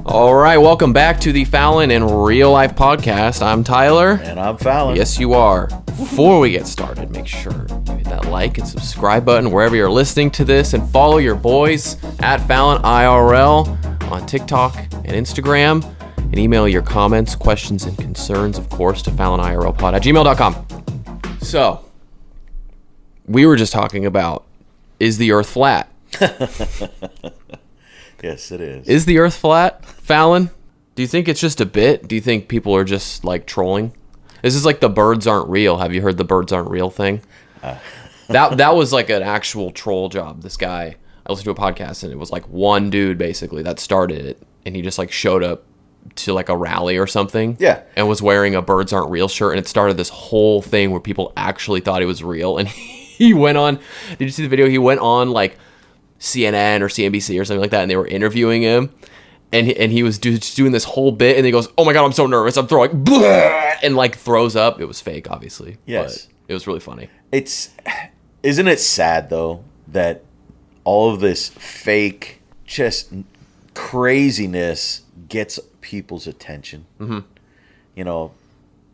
All right, welcome back to the Fallon and Real Life podcast. I'm Tyler. And I'm Fallon. Yes, you are. Before we get started, make sure you hit that like and subscribe button wherever you're listening to this, and follow your boys at Fallon IRL on TikTok and Instagram, and email your comments, questions, and concerns, of course, to fallonirlpod@gmail.com. So, we were just talking about, is the earth flat? Yes, it is. Is the earth flat, Fallon? Do you think it's just a bit? Do you think people are just like trolling? This is like the birds aren't real. Have you heard the birds aren't real thing? That was like an actual troll job. This guy, I listened to a podcast and it was like one dude basically that started it, and he just like showed up to like a rally or something. Yeah. And was wearing a birds aren't real shirt, and it started this whole thing where people actually thought he was real. And he went on, did you see the video? He went on like CNN or CNBC or something like that, and they were interviewing him, and he was just doing this whole bit, and he goes, "Oh my god, I'm so nervous, I'm throwing," and like throws up. It was fake, obviously. Yes, but it was really funny. Isn't it sad though that all of this fake, just craziness gets people's attention? Mm-hmm. You know,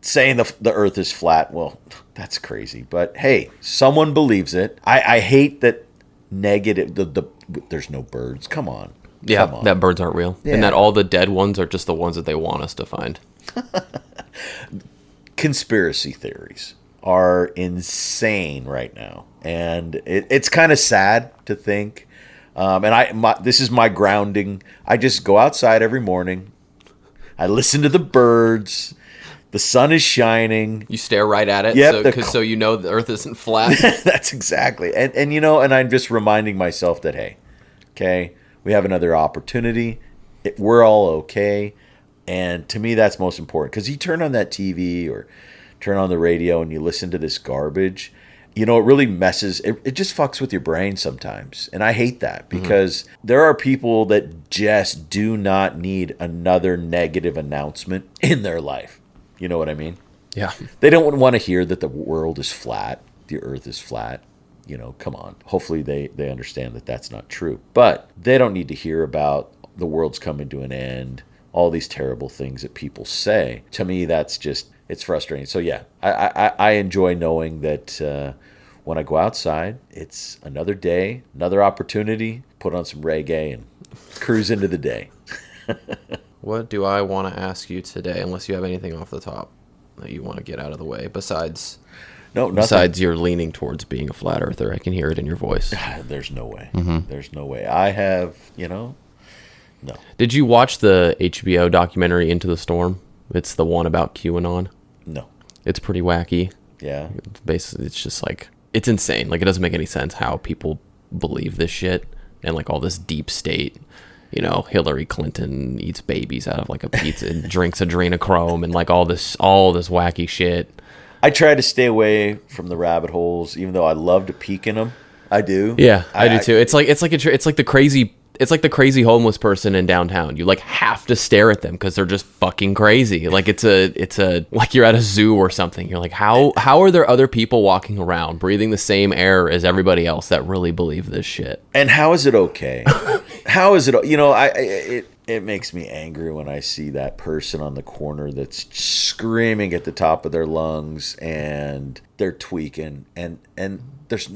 saying the Earth is flat. Well, that's crazy, but hey, someone believes it. I hate that. Negative. There's no birds. Come on. Yeah, that birds aren't real, and that all the dead ones are just the ones that they want us to find. Conspiracy theories are insane right now, and it's kind of sad to think. This is my grounding. I just go outside every morning. I listen to the birds. The sun is shining. You stare right at it, yep, so you know the Earth isn't flat. That's exactly. And you know, and I'm just reminding myself that, hey, okay, we have another opportunity. We're all okay. And to me, that's most important. Because you turn on that TV or turn on the radio and you listen to this garbage, you know, it really messes, it just fucks with your brain sometimes. And I hate that because there are people that just do not need another negative announcement in their life. You know what I mean? Yeah. They don't want to hear that the world is flat, the earth is flat. You know, come on. Hopefully they understand that that's not true. But they don't need to hear about the world's coming to an end, all these terrible things that people say. To me, that's just, it's frustrating. So yeah, I enjoy knowing that when I go outside, it's another day, another opportunity, put on some reggae and cruise into the day. What do I want to ask you today, unless you have anything off the top that you want to get out of the way, besides you're leaning towards being a flat earther? I can hear it in your voice. There's no way. Mm-hmm. There's no way. I have, no. Did you watch the HBO documentary Into the Storm? It's the one about QAnon. No. It's pretty wacky. Yeah. Basically, it's just like, it's insane. Like, it doesn't make any sense how people believe this shit and like all this deep state. You know, Hillary Clinton eats babies out of like a pizza and drinks adrenochrome and like all this wacky shit. I try to stay away from the rabbit holes, even though I love to peek in them. I do. Yeah, I do too. It's like the crazy homeless person in downtown. You like have to stare at them because they're just fucking crazy. Like it's a like you're at a zoo or something. You're like, how are there other people walking around breathing the same air as everybody else that really believe this shit? And how is it okay? How is it? You know, it makes me angry when I see that person on the corner that's screaming at the top of their lungs and they're tweaking and there's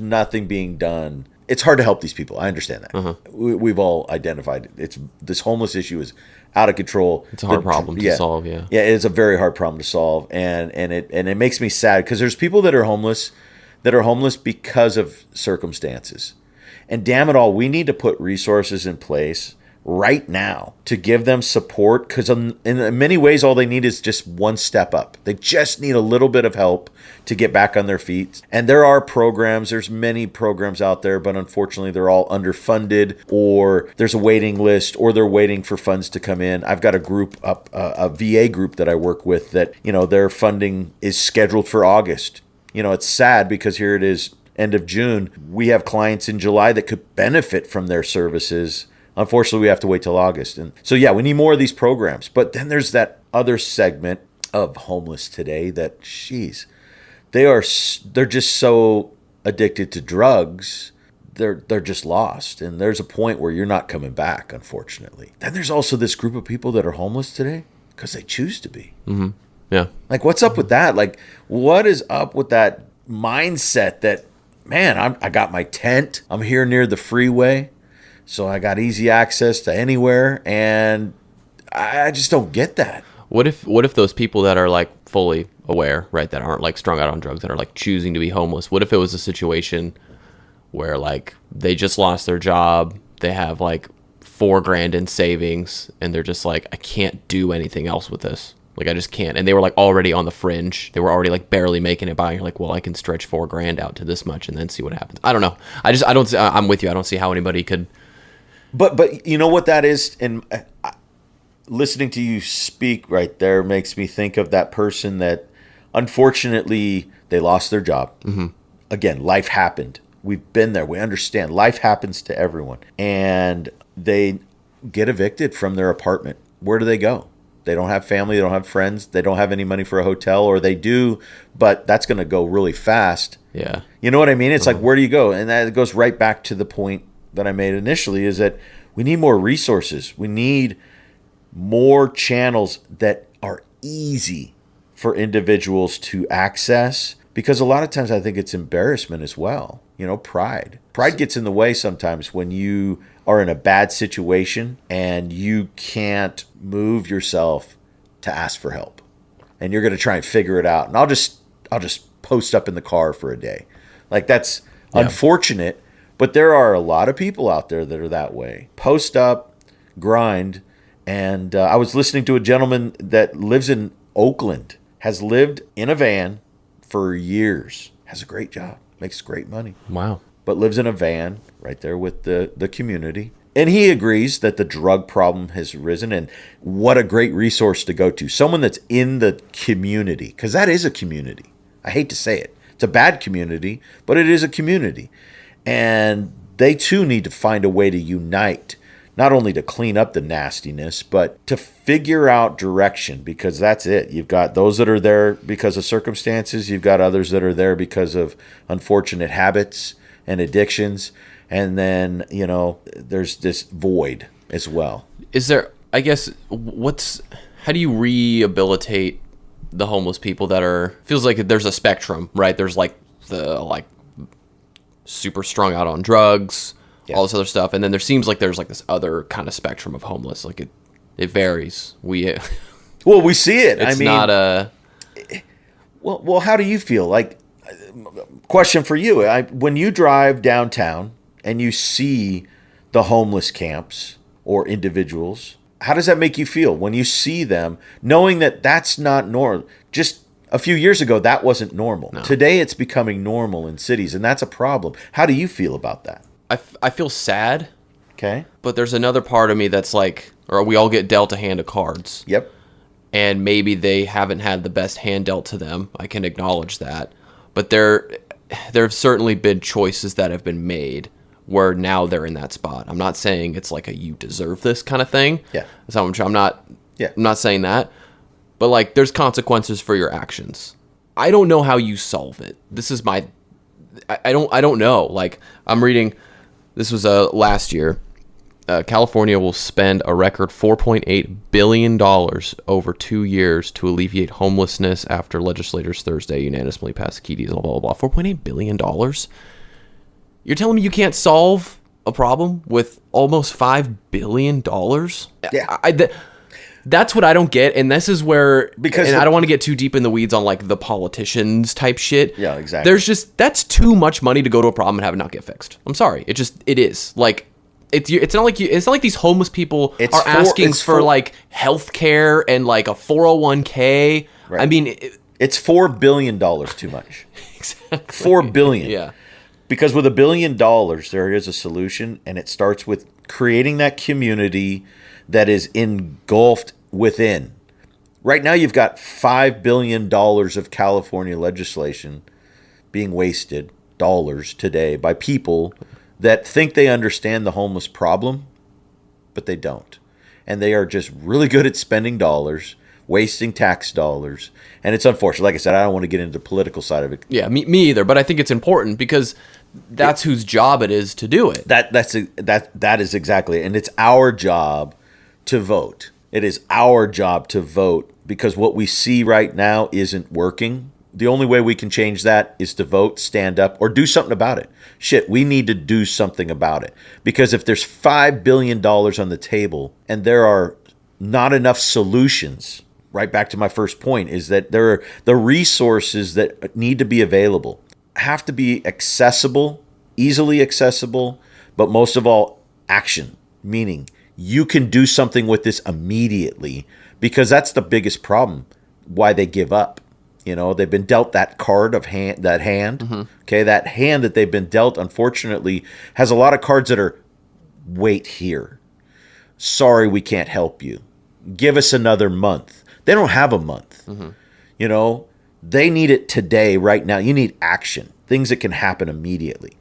nothing being done. It's hard to help these people. I understand that. Uh-huh. We've all identified it. This homeless issue is out of control. It's a hard problem to solve. Yeah, yeah, it's a very hard problem to solve, and it makes me sad because there's people that are homeless because of circumstances, and damn it all, we need to put resources in place right now to give them support because in many ways all they need is just one step up. They just need a little bit of help to get back on their feet. And there's many programs out there, but unfortunately they're all underfunded, or there's a waiting list, or they're waiting for funds to come in. I've got a group up, a VA group that I work with that, their funding is scheduled for August. It's sad because here it is, end of June. We have clients in July that could benefit from their services. Unfortunately, we have to wait till August. And so, yeah, we need more of these programs. But then there's that other segment of homeless today that, they're just so addicted to drugs they're just lost. And there's a point where you're not coming back, unfortunately. Then there's also this group of people that are homeless today because they choose to be. Mm-hmm. Yeah. Like, what's up with that? Like, what is up with that mindset that, man, I got my tent. I'm here near the freeway, so I got easy access to anywhere, and I just don't get that. What if those people that are like fully aware, right, that aren't like strung out on drugs, that are like choosing to be homeless, what if it was a situation where like they just lost their job, they have like $4,000 in savings, and they're just like, I can't do anything else with this. Like, I just can't. And they were like already on the fringe. They were already like barely making it by. And you're like, well, I can stretch $4,000 out to this much and then see what happens. I don't know. I'm with you. I don't see how anybody could. But you know what that is? And listening to you speak right there makes me think of that person that unfortunately they lost their job. Mm-hmm. Again, life happened. We've been there. We understand. Life happens to everyone. And they get evicted from their apartment. Where do they go? They don't have family. They don't have friends. They don't have any money for a hotel, or they do, but that's going to go really fast. Yeah. You know what I mean? It's like, where do you go? And that goes right back to the point that I made initially, is that we need more resources. We need more channels that are easy for individuals to access, because a lot of times I think it's embarrassment as well. You know, pride. Pride gets in the way sometimes when you are in a bad situation and you can't move yourself to ask for help. And you're going to try and figure it out. And I'll just post up in the car for a day. Like, that's unfortunate, but there are a lot of people out there that are that way. Post up, grind. And I was listening to a gentleman that lives in Oakland, has lived in a van for years, has a great job, makes great money. Wow. But lives in a van right there with the community. And he agrees that the drug problem has risen, and what a great resource to go to. Someone that's in the community, because that is a community. I hate to say it. It's a bad community, but it is a community. And they too need to find a way to unite, not only to clean up the nastiness, but to figure out direction, because that's it. You've got those that are there because of circumstances. You've got others that are there because of unfortunate habits and addictions. And then, you know, there's this void as well. Is there, I guess, how do you rehabilitate the homeless people that are, feels like there's a spectrum, right? There's like the like super strung out on drugs, all this other stuff. And then there seems like there's like this other kind of spectrum of homeless. Like it varies. Well, we see it. It's not a... Well, how do you feel? Like, question for you. When you drive downtown and you see the homeless camps or individuals, how does that make you feel when you see them, knowing that that's not normal? Just a few years ago, that wasn't normal. No. Today, it's becoming normal in cities, and that's a problem. How do you feel about that? I feel sad. Okay. But there's another part of me that's like, or we all get dealt a hand of cards. Yep. And maybe they haven't had the best hand dealt to them. I can acknowledge that. But there have certainly been choices that have been made where now they're in that spot. I'm not saying it's like a you deserve this kind of thing. Yeah. I'm not saying that. But like, there's consequences for your actions. I don't know how you solve it. This is I don't know. Like, I'm reading, this was last year. California will spend a record $4.8 billion over 2 years to alleviate homelessness after legislators Thursday unanimously passed key deals, blah, blah, blah. $4.8 billion? You're telling me you can't solve a problem with almost $5 billion? Yeah. That's what I don't get, and this is where, because I don't want to get too deep in the weeds on like the politicians type shit. Yeah, exactly. That's too much money to go to a problem and have it not get fixed. I'm sorry, it is. Like, it's not like these homeless people are asking for like health care and like a 401k. Right. I mean, it's $4 billion too much. Exactly. $4 billion. Yeah. Because with $1 billion, there is a solution, and it starts with creating that community that is engulfed within. Right now, you've got $5 billion of California legislation being wasted, dollars today, by people that think they understand the homeless problem, but they don't. And they are just really good at spending dollars, wasting tax dollars. And it's unfortunate. Like I said, I don't want to get into the political side of it. Yeah, me either. But I think it's important because that's whose job it is to do it. That is exactly it. And it's our job to vote. It is our job to vote because what we see right now isn't working. The only way we can change that is to vote, stand up, or do something about it. Shit, we need to do something about it. Because if there's $5 billion on the table and there are not enough solutions, right back to my first point, is that the resources that need to be available have to be accessible, easily accessible, but most of all, action. Meaning, you can do something with this immediately because that's the biggest problem, why they give up. You know, they've been dealt that card of hand, Okay, that hand that they've been dealt, unfortunately, has a lot of cards that are, wait here. Sorry, we can't help you. Give us another month. They don't have a month. You know, they need it today, right now. You need action, things that can happen immediately,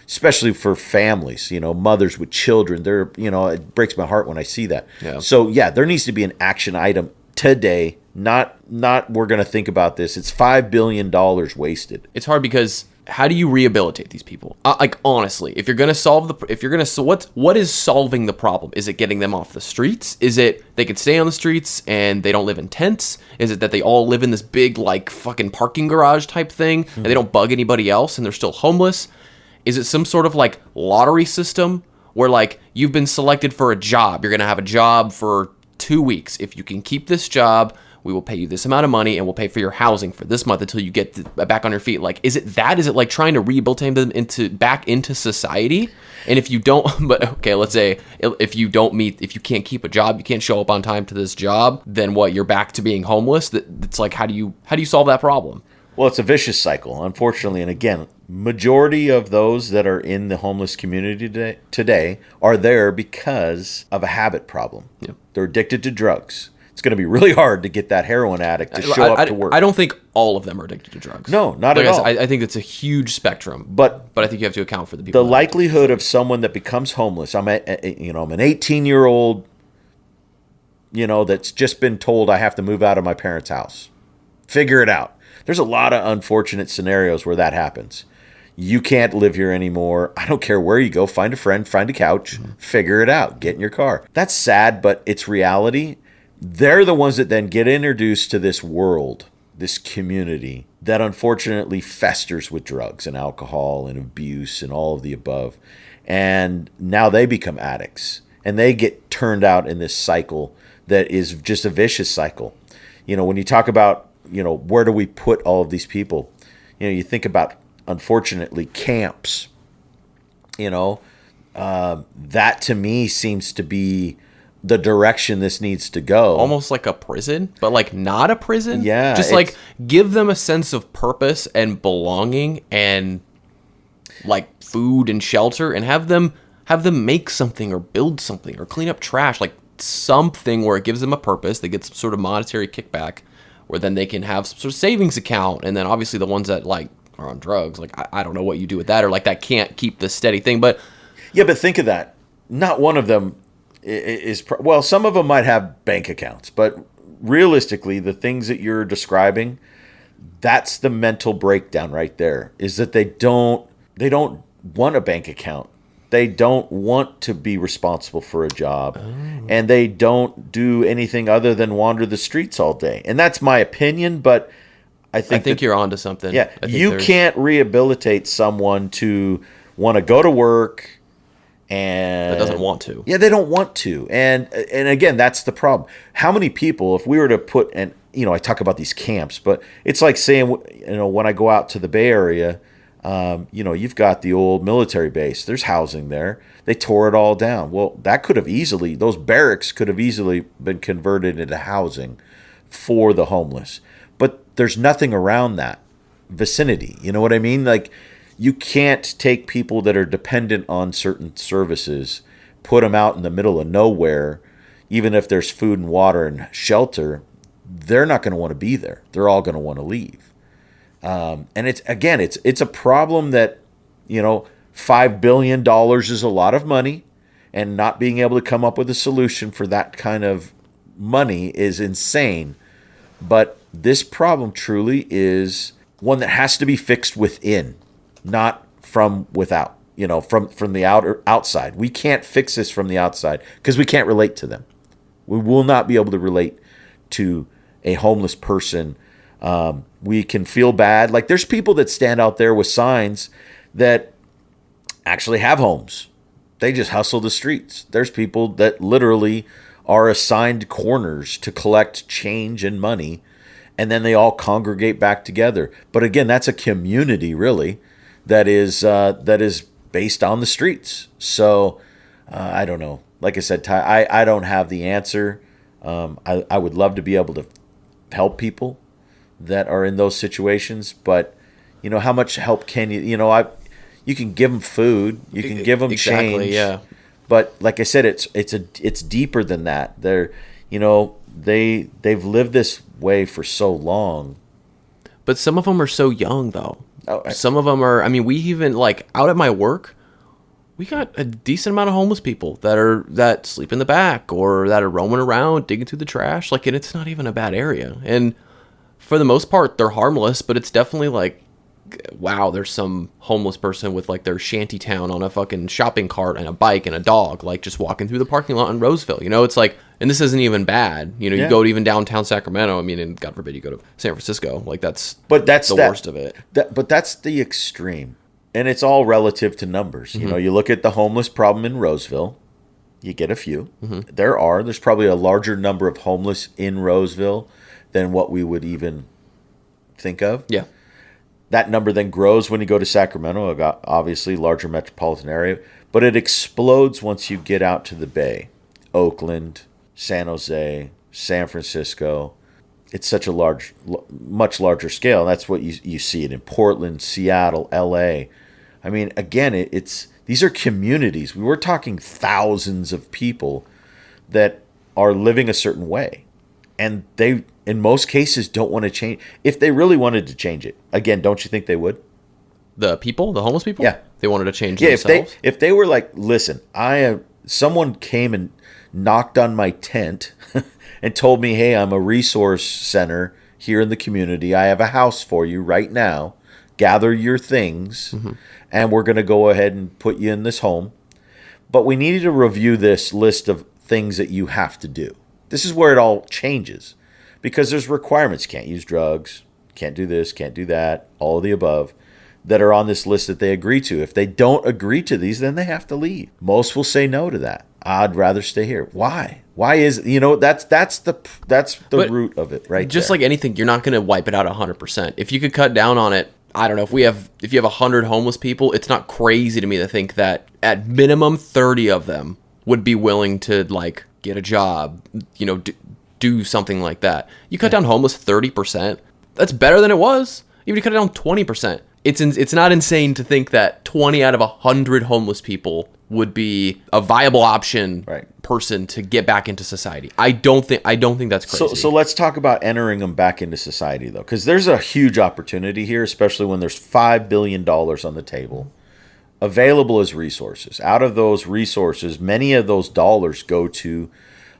especially for families, you know, mothers with children. They're, you know, it breaks my heart when I see that. Yeah. So, yeah, there needs to be an action item today. Not we're going to think about this. It's $5 billion wasted. It's hard because how do you rehabilitate these people? Like, honestly, if you're going to what is solving the problem? Is it getting them off the streets? Is it they could stay on the streets and they don't live in tents? Is it that they all live in this big, like, fucking parking garage type thing and they don't bug anybody else and they're still homeless? Is it some sort of, like, lottery system where, like, you've been selected for a job? You're going to have a job for 2 weeks. If you can keep this job, we will pay you this amount of money and we'll pay for your housing for this month until you get back on your feet. Like, is it that? Is it like trying to rehabilitate them back into society? And if you don't, but okay, let's say if you can't keep a job, you can't show up on time to this job, then what? You're back to being homeless. It's like, how do you solve that problem? Well, it's a vicious cycle, unfortunately. And again, majority of those that are in the homeless community today are there because of a habit problem. Yeah. They're addicted to drugs. It's going to be really hard to get that heroin addict to show up to work. I don't think all of them are addicted to drugs. No, not at all. I think it's a huge spectrum. But I think you have to account for the people. The likelihood of someone that becomes homeless. I'm an 18-year-old, you know, that's just been told I have to move out of my parents' house. Figure it out. There's a lot of unfortunate scenarios where that happens. You can't live here anymore. I don't care where you go. Find a friend, find a couch, figure it out, get in your car. That's sad, but it's reality. They're the ones that then get introduced to this world, this community that unfortunately festers with drugs and alcohol and abuse and all of the above. And now they become addicts and they get turned out in this cycle that is just a vicious cycle. You know, when you talk about, you know, where do we put all of these people? You know, you think about, unfortunately, camps. You know, that to me seems to be the direction this needs to go. Almost like a prison, but like not a prison. Yeah. Just like give them a sense of purpose and belonging and like food and shelter and have them make something or build something or clean up trash, like something where it gives them a purpose. They get some sort of monetary kickback where then they can have some sort of savings account. And then obviously the ones that like are on drugs, like I don't know what you do with that, or like that can't keep the steady thing. But yeah, but think of that. Not one of them well, some of them might have bank accounts, but realistically, the things that you're describing, that's the mental breakdown right there, is that they don't want a bank account. They don't want to be responsible for a job, and they don't do anything other than wander the streets all day. And that's my opinion, but I think you're onto something. Yeah, you can't rehabilitate someone to want to go to work and that doesn't want to. Yeah, they don't want to. And again, that's the problem. How many people, if we were to put, and you know, I talk about these camps, but it's like saying, you know, when I go out to the Bay Area, you know, you've got the old military base. There's housing there. They tore it all down. Well, those barracks could have easily been converted into housing for the homeless. But there's nothing around that vicinity. You know what I mean? Like, you can't take people that are dependent on certain services, put them out in the middle of nowhere, even if there's food and water and shelter. They're not going to want to be there. They're all going to want to leave. And it's a problem that, you know, $5 billion is a lot of money, and not being able to come up with a solution for that kind of money is insane. But this problem truly is one that has to be fixed within, not from without, from the outside. We can't fix this from the outside because we can't relate to them. We will not be able to relate to a homeless person. We can feel bad. Like there's people that stand out there with signs that actually have homes. They just hustle the streets. There's people that literally are assigned corners to collect change and money, and then they all congregate back together. But again, that's a community really that is based on the streets. So I don't know. Like I said, Ty, I don't have the answer. I would love to be able to help people that are in those situations, but how much help can you? You can give them food, you can give them change. Yeah. But like I said, it's deeper than that. They've lived this way for so long. But some of them are so young though. Oh, some of them are. I mean, we even like out at my work, we got a decent amount of homeless people that sleep in the back or that are roaming around digging through the trash. Like, and it's not even a bad area. And for the most part, they're harmless. But it's definitely like, wow, there's some homeless person with like their shanty town on a fucking shopping cart and a bike and a dog, like just walking through the parking lot in Roseville. It's like, and this isn't even bad. You go to even downtown Sacramento. I mean, and God forbid you go to San Francisco. Like that's the worst of it. But that's the extreme. And it's all relative to numbers. Mm-hmm. You look at the homeless problem in Roseville, you get a few. Mm-hmm. There's probably a larger number of homeless in Roseville than what we would even think of. Yeah. That number then grows when you go to Sacramento, obviously larger metropolitan area, but it explodes once you get out to the Bay, Oakland, San Jose, San Francisco. It's such a much larger scale. That's what you see it in Portland, Seattle, LA. I mean, again, these are communities. We were talking thousands of people that are living a certain way. And they, in most cases, don't want to change. If they really wanted to change it, again, don't you think they would? The homeless people? Yeah. They wanted to change themselves? If they were like, listen, someone came and knocked on my tent and told me, hey, I'm a resource center here in the community. I have a house for you right now. Gather your things, and we're going to go ahead and put you in this home. But we needed to review this list of things that you have to do. This is where it all changes because there's requirements. Can't use drugs, can't do this, can't do that, all of the above that are on this list that they agree to. If they don't agree to these, then they have to leave. Most will say no to that. I'd rather stay here. Why? Why is that's the root of it, right? Just there. like anything, you're not going to wipe it out 100%. If you could cut down on it, I don't know. If you have 100 homeless people, it's not crazy to me to think that at minimum 30 of them would be willing to like get a job, do something like that. You cut down homeless 30%. That's better than it was. Even if you cut it down 20%. It's not insane to think that 20 out of 100 homeless people would be a viable option person to get back into society. I don't think that's crazy. So let's talk about entering them back into society though, because there's a huge opportunity here, especially when there's $5 billion on the table available as resources. Out of those resources, many of those dollars go to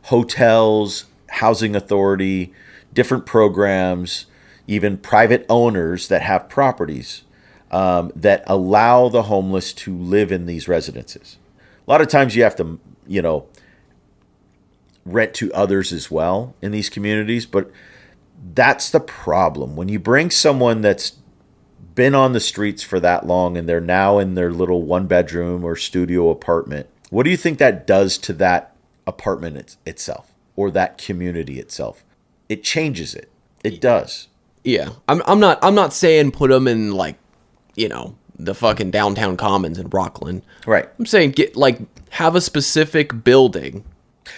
hotels, housing authority, different programs, even private owners that have properties that allow the homeless to live in these residences. A lot of times you have to, rent to others as well in these communities, but that's the problem. When you bring someone that's been on the streets for that long and they're now in their little one-bedroom or studio apartment, what do you think that does to that apartment itself or that community itself? It changes it. It does. Yeah, I'm not saying put them in like, the fucking downtown commons in Rockland. Right. I'm saying have a specific building.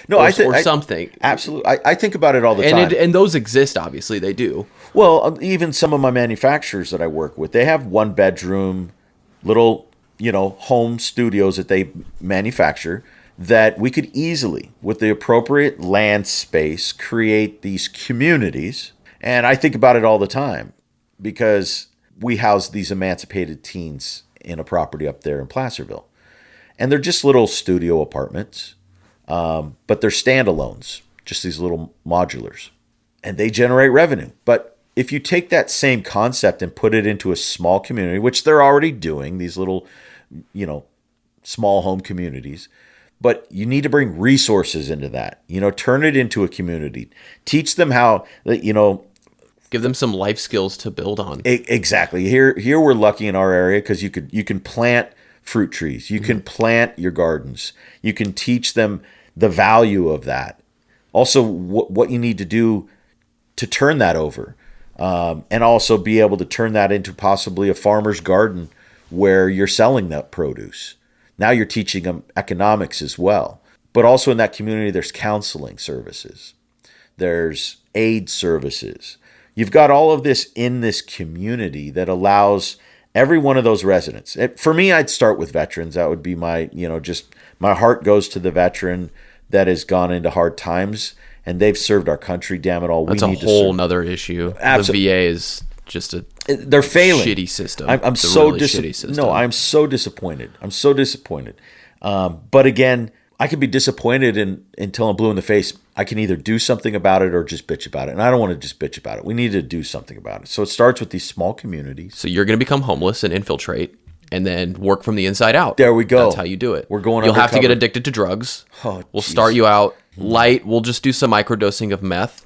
No, or something. Absolutely. I think about it all the time. And those exist, obviously they do. Well, even some of my manufacturers that I work with, they have one bedroom, little, home studios that they manufacture that we could easily, with the appropriate land space, create these communities. And I think about it all the time because we house these emancipated teens in a property up there in Placerville. And they're just little studio apartments, but they're standalones, just these little modulars. And they generate revenue. But if you take that same concept and put it into a small community, which they're already doing, these little, small home communities, but you need to bring resources into that. Turn it into a community. Teach them how, Give them some life skills to build on. Exactly. Here we're lucky in our area because you can plant fruit trees. You can plant your gardens. You can teach them the value of that. Also, what you need to do to turn that over, and also be able to turn that into possibly a farmer's garden where you're selling that produce. Now you're teaching them economics as well. But also in that community, there's counseling services. There's aid services. You've got all of this in this community that allows every one of those residents. For me, I'd start with veterans. That would be my, just my heart goes to the veteran that has gone into hard times and they've served our country. Damn it all. That's a whole nother issue. Absolutely. The VA is just they're failing. Shitty system. I'm so disappointed. No, I'm so disappointed. But again, I can be disappointed until I'm blue in the face. I can either do something about it or just bitch about it. And I don't want to just bitch about it. We need to do something about it. So it starts with these small communities. So you're going to become homeless and infiltrate and then work from the inside out. There we go. That's how you do it. We're going You'll have to undercover. get addicted to drugs. Oh, we'll start you out light. We'll just do some microdosing of meth.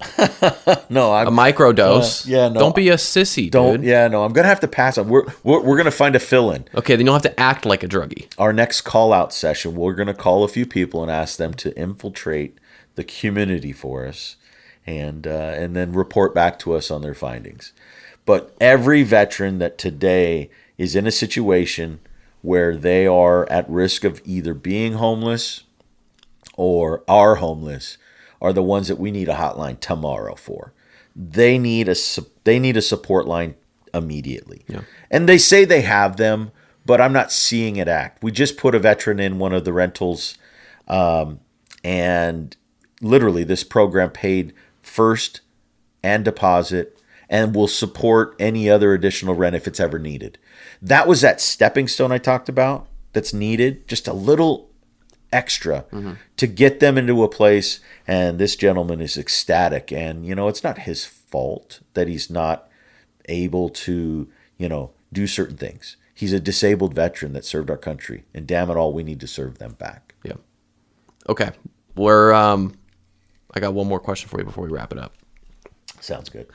No, a microdose. Yeah, no. Don't be a sissy, dude. Yeah, no. I'm gonna have to pass on. We're gonna find a fill-in. Okay, then you'll have to act like a druggie. Our next call-out session, we're gonna call a few people and ask them to infiltrate the community for us, and then report back to us on their findings. But every veteran that today is in a situation where they are at risk of either being homeless or are homeless are the ones that we need a hotline tomorrow for. They need a support line immediately. Yeah. And they say they have them, but I'm not seeing it act. We just put a veteran in one of the rentals, and literally this program paid first and deposit and will support any other additional rent if it's ever needed. That was that stepping stone I talked about that's needed, just a little extra to get them into a place. And this gentleman is ecstatic. And, it's not his fault that he's not able to, do certain things. He's a disabled veteran that served our country. And damn it all, we need to serve them back. Yeah. Okay. I got one more question for you before we wrap it up. Sounds good.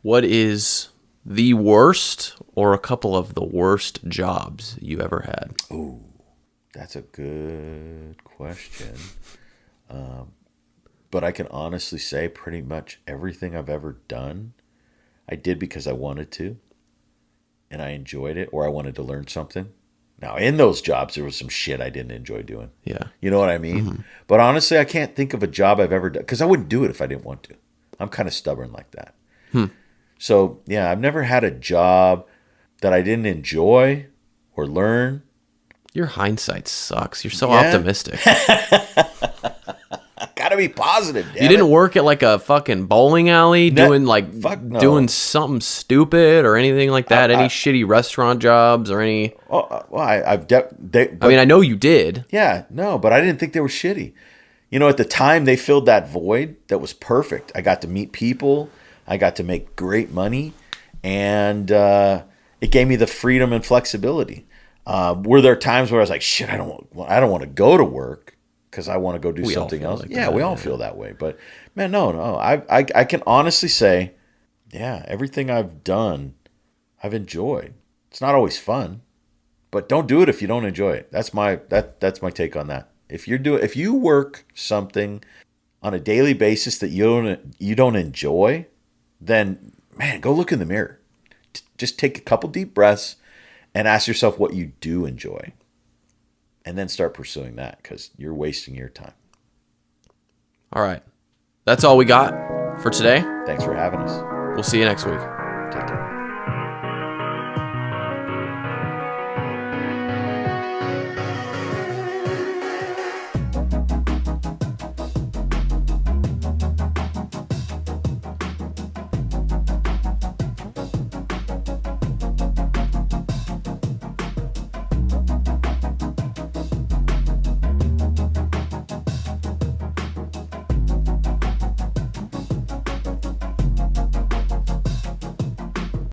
What is the worst or a couple of the worst jobs you ever had? Ooh, that's a good question. But I can honestly say pretty much everything I've ever done, I did because I wanted to, and I enjoyed it, or I wanted to learn something. Now, in those jobs, there was some shit I didn't enjoy doing. Yeah. You know what I mean? But honestly, I can't think of a job I've ever done, because I wouldn't do it if I didn't want to. I'm kind of stubborn like that. So, yeah, I've never had a job that I didn't enjoy or learn. Your hindsight sucks. You're so optimistic. Gotta be positive, damn You didn't work at like a fucking bowling alley doing something stupid or anything like that? Any shitty restaurant jobs or any... I know you did. Yeah, no, but I didn't think they were shitty. At the time, they filled that void that was perfect. I got to meet people. I got to make great money. And it gave me the freedom and flexibility. Were there times where I was like, shit, I don't want to go to work because I want to go do something else? We all feel that way. But, man, no. I can honestly say, yeah, everything I've done, I've enjoyed. It's not always fun, but don't do it if you don't enjoy it. That's my take on that. If you work something on a daily basis that you don't enjoy, then, man, go look in the mirror. Just take a couple deep breaths and ask yourself what you do enjoy. And then start pursuing that, because you're wasting your time. All right. That's all we got for today. Thanks for having us. We'll see you next week. Take care.